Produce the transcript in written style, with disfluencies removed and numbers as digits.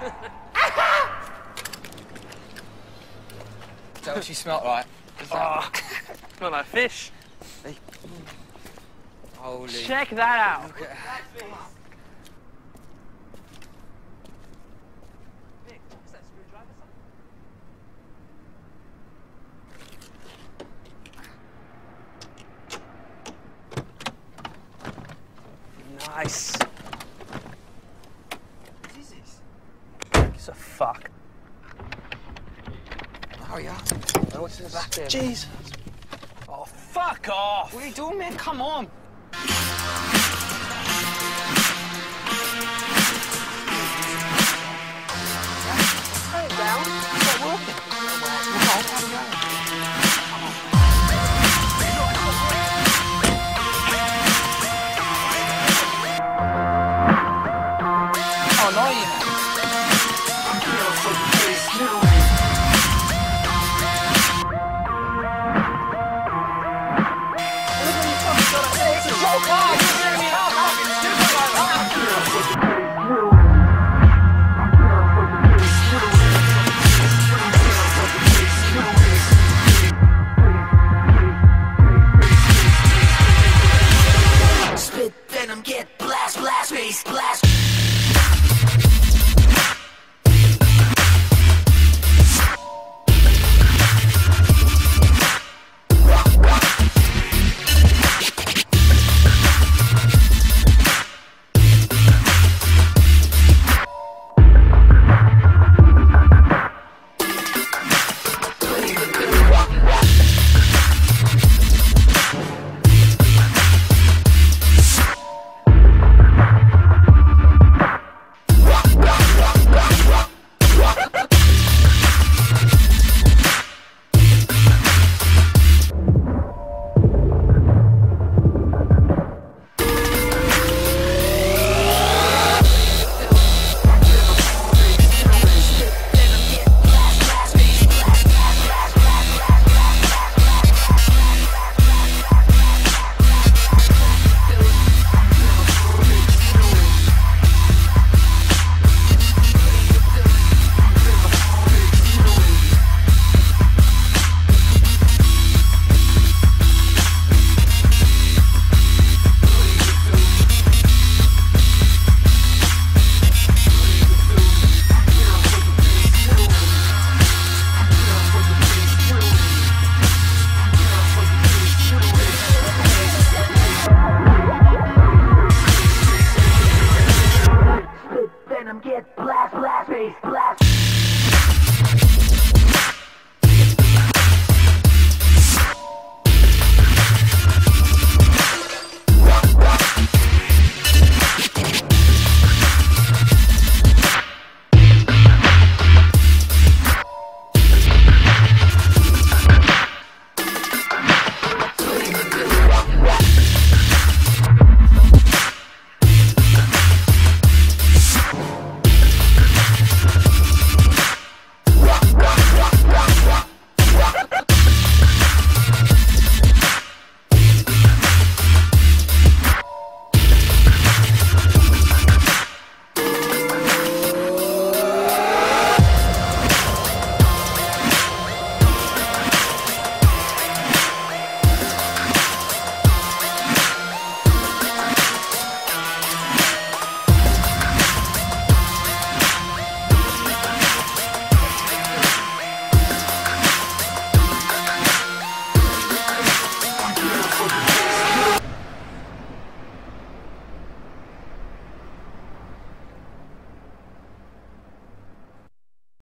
Is that what she smelt like? Smell like fish. Hey. Holy. Check that out. Look at that. Nice. What is this? It's a fuck. Oh, yeah. What's in the back there? Jesus. Oh, fuck off. What are you doing, man? Come on. Turn it down. It's not working. Oh, no, you know. Spit venom, get blast, blast, face, blast. Get blast, blast, face, blast.